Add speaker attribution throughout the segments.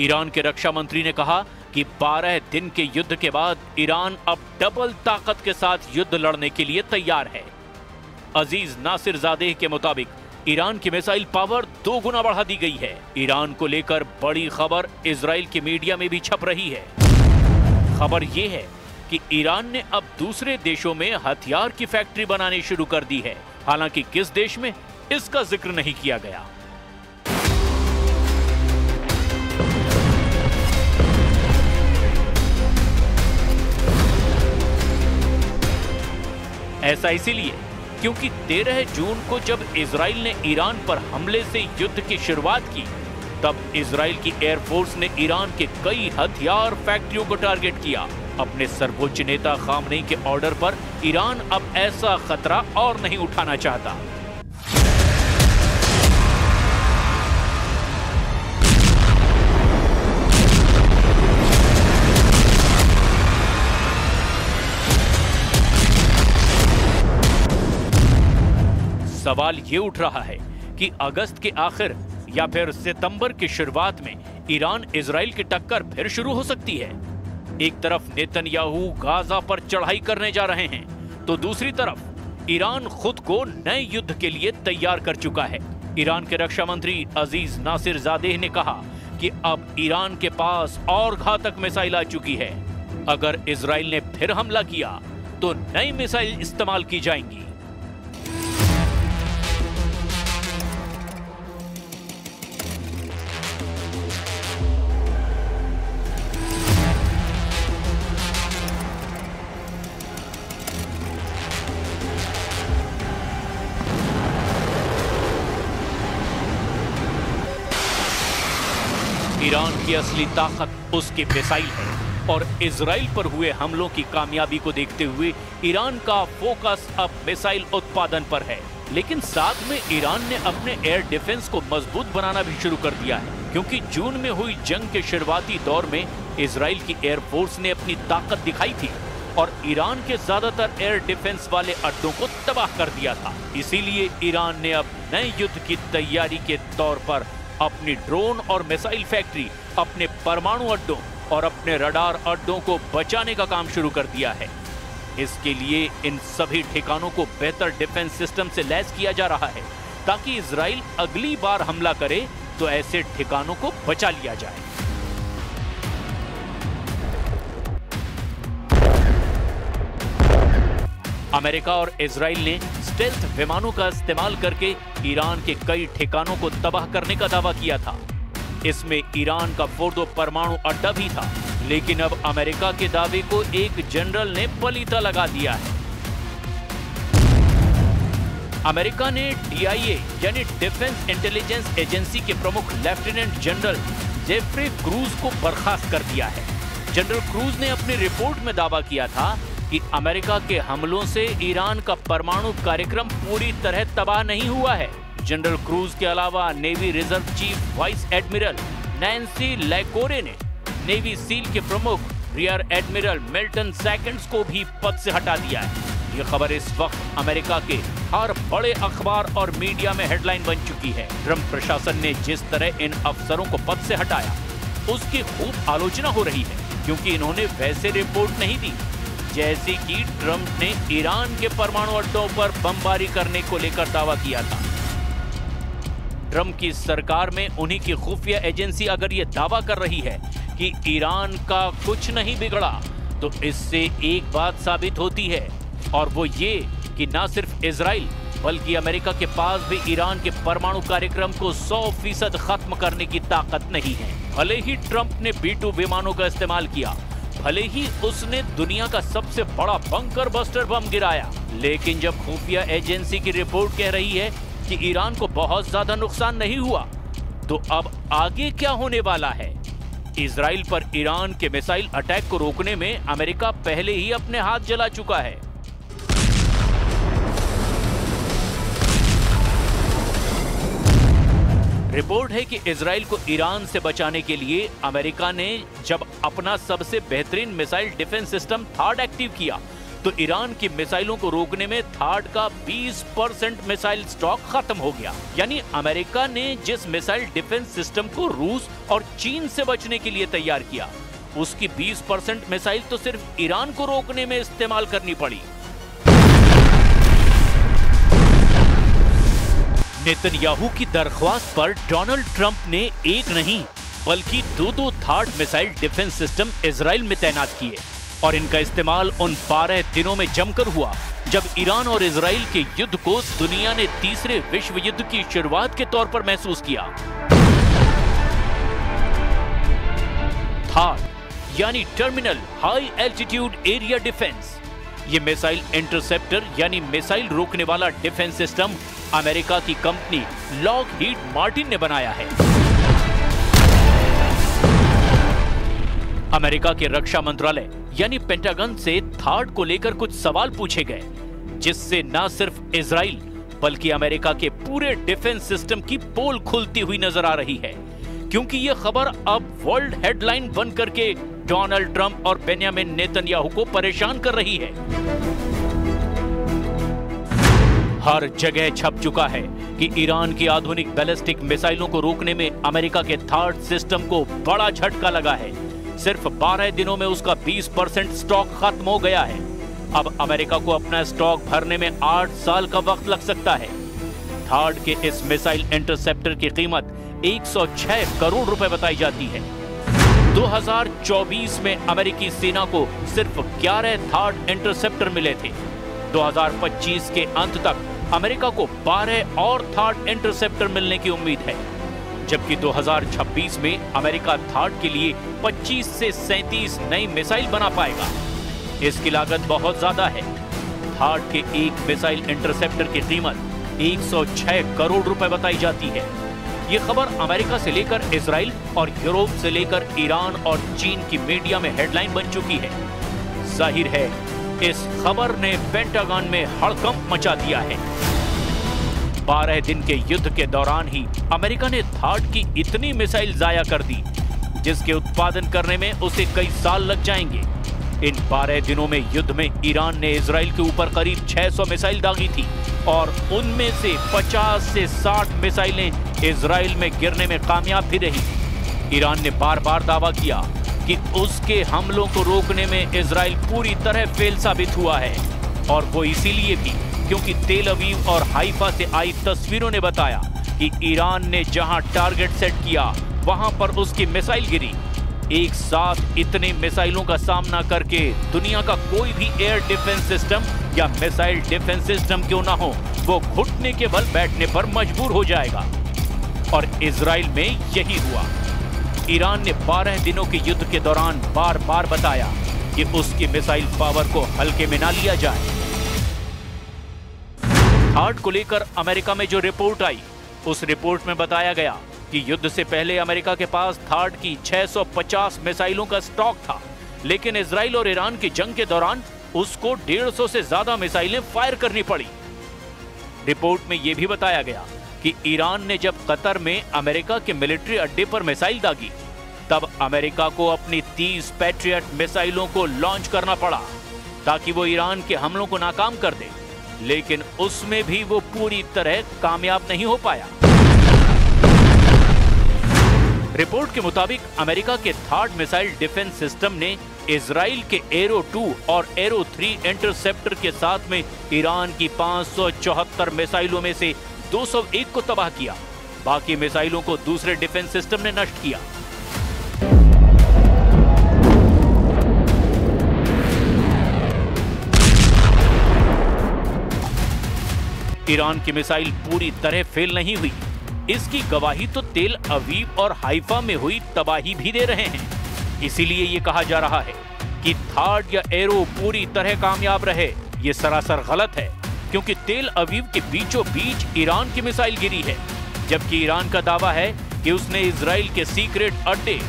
Speaker 1: Iran के रक्षा मंत्री ने कहा कि 12 दिन के युद्ध के बाद ईरान अब डबल ताकत के साथ युद्ध लड़ने के लिए तैयार है। अजीज नासिरजादेह के मुताबिक ईरान की मिसाइल पावर 2 गुना बढ़ा दी गई है। ईरान को लेकर बड़ी खबर इजराइल के मीडिया में भी छप रही है। खबर यह है कि ईरान ने अब दूसरे देशों में हथियार की फैक्ट्री बनानी शुरू कर दी है। हालांकि किस देश में, इसका जिक्र नहीं किया गया। ऐसा इसीलिए क्योंकि 13 जून को जब इजराइल ने ईरान पर हमले से युद्ध की शुरुआत की, तब इजराइल की एयरफोर्स ने ईरान के कई हथियार फैक्ट्रियों को टारगेट किया। अपने सर्वोच्च नेता खामनेई के ऑर्डर पर ईरान अब ऐसा खतरा और नहीं उठाना चाहता। सवाल ये उठ रहा है कि अगस्त के आखिर या फिर सितंबर की शुरुआत में ईरान इजराइल की टक्कर फिर शुरू हो सकती है। एक तरफ नेतन्याहू गाजा पर चढ़ाई करने जा रहे हैं, तो दूसरी तरफ ईरान खुद को नए युद्ध के लिए तैयार कर चुका है। ईरान के रक्षा मंत्री अजीज नासिरजादेह ने कहा कि अब ईरान के पास और घातक मिसाइल आ चुकी है। अगर इजराइल ने फिर हमला किया तो नई मिसाइल इस्तेमाल की जाएंगी। ईरान की असली ताकत उसकी मिसाइल है और इजराइल पर हुए हमलों की कामयाबी को देखते हुए ईरान का फोकस अब मिसाइल उत्पादन पर है। लेकिन साथ में ईरान ने अपने एयर डिफेंस को मजबूत बनाना भी शुरू कर दिया है, क्योंकि जून में हुई जंग के शुरुआती दौर में इजराइल की एयरफोर्स ने अपनी ताकत दिखाई थी और ईरान के ज्यादातर एयर डिफेंस वाले अड्डों को तबाह कर दिया था। इसीलिए ईरान ने अब नए युद्ध की तैयारी के तौर पर अपनी ड्रोन और मिसाइल फैक्ट्री, अपने परमाणु अड्डों और अपने रडार अड्डों को बचाने का काम शुरू कर दिया है। इसके लिए इन सभी ठिकानों को बेहतर डिफेंस सिस्टम से लैस किया जा रहा है, ताकि इजराइल अगली बार हमला करे तो ऐसे ठिकानों को बचा लिया जाए। अमेरिका और इजराइल ने स्टेल्थ विमानों का इस्तेमाल करके ईरान के कई ठिकानों को तबाह करने का दावा किया था। इसमें ईरान का फोर्दो परमाणु अड्डा भी था, लेकिन अब अमेरिका के दावे को एक जनरल ने पलीता लगा दिया है। अमेरिका ने DIA यानी डिफेंस इंटेलिजेंस एजेंसी के प्रमुख लेफ्टिनेंट जनरल जेफ्रे क्रूज को बर्खास्त कर दिया है। जनरल क्रूज ने अपनी रिपोर्ट में दावा किया था कि अमेरिका के हमलों से ईरान का परमाणु कार्यक्रम पूरी तरह तबाह नहीं हुआ है। जनरल क्रूज के अलावा navy reserve chief vice admiral Nancy Lacore ने नेवी सील के प्रमुख रियर एडमिरल मिल्टन सेकंड्स को भी पद से हटा दिया है। ये खबर इस वक्त अमेरिका के हर बड़े अखबार और मीडिया में हेडलाइन बन चुकी है। ट्रंप प्रशासन ने जिस तरह इन अफसरों को पद से हटाया, उसकी खूब आलोचना हो रही है, क्योंकि इन्होंने वैसे रिपोर्ट नहीं दी जैसी कि ट्रंप ने ईरान के परमाणु अड्डों पर बमबारी करने को लेकर दावा किया था। ट्रंप की सरकार में उन्हीं की खुफिया एजेंसी अगर ये दावा कर रही है कि ईरान का कुछ नहीं बिगड़ा, तो इससे एक बात साबित होती है, और वो ये कि न सिर्फ इजराइल बल्कि अमेरिका के पास भी ईरान के परमाणु कार्यक्रम को 100% खत्म करने की ताकत नहीं है। भले ही ट्रंप ने B-2 विमानों का इस्तेमाल किया, भले ही उसने दुनिया का सबसे बड़ा बंकर बस्टर बम गिराया, लेकिन जब खुफिया एजेंसी की रिपोर्ट कह रही है कि ईरान को बहुत ज्यादा नुकसान नहीं हुआ, तो अब आगे क्या होने वाला है? इजराइल पर ईरान के मिसाइल अटैक को रोकने में अमेरिका पहले ही अपने हाथ जला चुका है। रिपोर्ट है कि इजराइल को ईरान से बचाने के लिए अमेरिका ने जब अपना सबसे बेहतरीन missile defence system THAAD active किया, तो ईरान की मिसाइलों को रोकने में थार्ड का 20% मिसाइल स्टॉक खत्म हो गया। यानी अमेरिका ने जिस मिसाइल डिफेंस सिस्टम को रूस और चीन से बचने के लिए तैयार किया, उसकी 20% मिसाइल तो सिर्फ ईरान को रोकने में इस्तेमाल करनी पड़ी। नेतन्याहू की दरख्वास्त पर डोनाल्ड ट्रंप ने एक नहीं बल्कि दो third missile defence system Israel में तैनात किए और इनका इस्तेमाल उन 12 दिनों में जमकर हुआ जब ईरान और इजराइल के युद्ध को दुनिया ने तीसरे विश्व युद्ध की शुरुआत के तौर पर महसूस किया। थार्ड यानी terminal high altitude area defence, ये मिसाइल इंटरसेप्टर यानी मिसाइल रोकने वाला डिफेंस सिस्टम अमेरिका की कंपनी लॉकहीड मार्टिन ने बनाया है। अमेरिका के रक्षा मंत्रालय यानी पेंटागन से थार्ड को लेकर कुछ सवाल पूछे गए, जिससे न सिर्फ इजराइल बल्कि अमेरिका के पूरे डिफेंस सिस्टम की पोल खुलती हुई नजर आ रही है, क्योंकि यह खबर अब वर्ल्ड हेडलाइन बनकर के डोनाल्ड ट्रंप और बेंजामिन नेतन्याहू को परेशान कर रही है। हर जगह छप चुका है कि ईरान की आधुनिक बैलिस्टिक मिसाइलों को रोकने में अमेरिका के थार्ड सिस्टम को बड़ा झटका लगा है। सिर्फ 12 दिनों में उसका 20% स्टॉक खत्म हो गया है। अब अमेरिका को अपना स्टॉक भरने में 8 साल का वक्त लग सकता है। थार्ड के इस मिसाइल इंटरसेप्टर की कीमत 106 करोड़ रुपए बताई जाती है। 2024 में अमेरिकी सेना को सिर्फ 11 थार्ड इंटरसेप्टर मिले थे। 2025 के अंत तक अमेरिका को 12 और थार्ड इंटरसेप्टर मिलने की उम्मीद है, जबकि 2026 में अमेरिका थार्ड के लिए 25 से 37 नई मिसाइल बना पाएगा। इसकी लागत बहुत ज्यादा है। थार्ड के एक मिसाइल इंटरसेप्टर की कीमत 106 करोड़ रुपए बताई जाती है। ये खबर अमेरिका से लेकर इजराइल और यूरोप से लेकर ईरान और चीन की मीडिया में हेडलाइन बन चुकी है। जाहिर है इस खबर ने पेंटागन में हड़कंप मचा दिया है। 12 दिन के युद्ध के दौरान ही अमेरिका ने थार्ड की इतनी मिसाइल जाया कर दी, जिसके उत्पादन करने में उसे कई साल लग जाएंगे। इन 12 दिनों में युद्ध में ईरान ने इजराइल के ऊपर करीब 600 मिसाइल दागी थी और उनमें से 50 से 60 मिसाइलें इजराइल में गिरने में कामयाब भी रही। ईरान ने बार बार दावा किया कि उसके हमलों को रोकने में इजराइल पूरी तरह फेल साबित हुआ है, और वो इसीलिए भी क्योंकि तेल अवीव और हाइफा से आई तस्वीरों ने बताया कि ईरान ने जहां टारगेट सेट किया वहां पर उसकी मिसाइल गिरी। एक साथ इतने मिसाइलों का सामना करके दुनिया का कोई भी एयर डिफेंस सिस्टम या मिसाइल डिफेंस सिस्टम क्यों ना हो, वो घुटने के बल बैठने पर मजबूर हो जाएगा। और इजराइल में यही हुआ। ईरान ने 12 दिनों के युद्ध के दौरान बार बार बताया कि उसकी मिसाइल पावर को हल्के में ना लिया जाए। थार्ड को लेकर अमेरिका में जो रिपोर्ट आई, उस रिपोर्ट में बताया गया कि युद्ध से पहले अमेरिका के पास थार्ड की 650 मिसाइलों का स्टॉक था, लेकिन इजराइल और ईरान की जंग के दौरान उसको 150 से ज्यादा मिसाइलें फायर करनी पड़ी। रिपोर्ट में यह भी बताया गया कि ईरान ने जब कतर में अमेरिका के मिलिट्री अड्डे पर मिसाइल दागी, तब अमेरिका को अपनी 30 पैट्रियट मिसाइलों को लॉन्च करना पड़ा ताकि वो ईरान के हमलों को नाकाम कर दे, लेकिन उसमें भी वो पूरी तरह कामयाब नहीं हो पाया। रिपोर्ट के मुताबिक अमेरिका के थार्ड मिसाइल डिफेंस सिस्टम ने इजराइल के एरो 2 और एरो 3 इंटरसेप्टर के साथ में ईरान की 574 मिसाइलों में से 201 को तबाह किया। बाकी मिसाइलों को दूसरे डिफेंस सिस्टम ने नष्ट किया। ईरान की मिसाइल पूरी तरह फेल नहीं हुई, इसकी गवाही तो तेल अवीव और हाइफा में हुई तबाही भी दे रहे हैं। इसीलिए ये कहा जा रहा है कि थार्ड या एरो पूरी तरह कामयाब रहे, ये सरासर गलत है, क्योंकि तेल अवीव के बीचों बीच ईरान की मिसाइल गिरी है, जबकि ईरान का दावा है कि उसने इजराइल के सीक्रेट अड्डे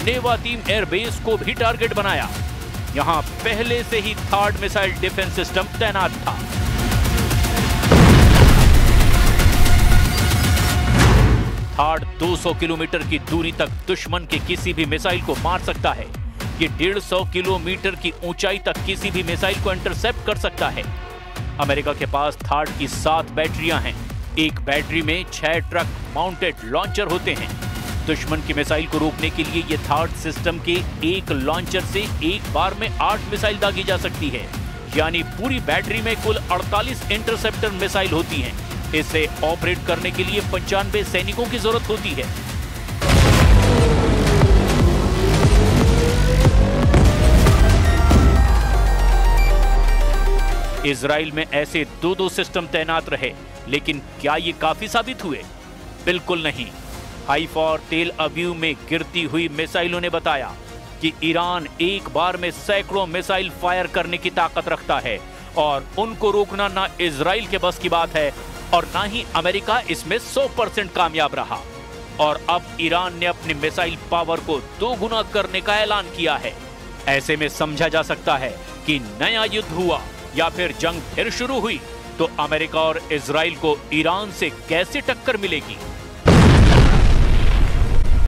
Speaker 1: नेवातीम एयरबेस को भी टारगेट बनाया। यहां पहले से ही थार्ड मिसाइल डिफेंस सिस्टम तैनात था। थार्ड 200 किलोमीटर की दूरी तक दुश्मन के किसी भी मिसाइल को मार सकता है। ये 150 किलोमीटर की ऊंचाई तक किसी भी मिसाइल को इंटरसेप्ट कर सकता है। अमेरिका के पास थार्ड की 7 बैटरियां हैं। एक बैटरी में 6 ट्रक माउंटेड लॉन्चर होते हैं। दुश्मन की मिसाइल को रोकने के लिए ये थार्ड सिस्टम के एक लॉन्चर से एक बार में 8 मिसाइल दागी जा सकती है, यानी पूरी बैटरी में कुल 48 इंटरसेप्टर मिसाइल होती हैं। इसे ऑपरेट करने के लिए 95 सैनिकों की जरूरत होती है। इजराइल में ऐसे 2-2 सिस्टम तैनात रहे, लेकिन क्या ये काफी साबित हुए? बिल्कुल नहीं। हाइफा और तेल अवीव में गिरती हुई मिसाइलों ने बताया कि ईरान एक बार में सैकड़ों मिसाइल फायर करने की ताकत रखता है और उनको रोकना ना इजराइल के बस की बात है और ना ही अमेरिका इसमें 100% कामयाब रहा। और अब ईरान ने अपनी मिसाइल पावर को 2 गुना करने का ऐलान किया है। ऐसे में समझा जा सकता है कि नया युद्ध हुआ या फिर जंग फिर शुरू हुई तो अमेरिका और इजराइल को ईरान से कैसे टक्कर मिलेगी।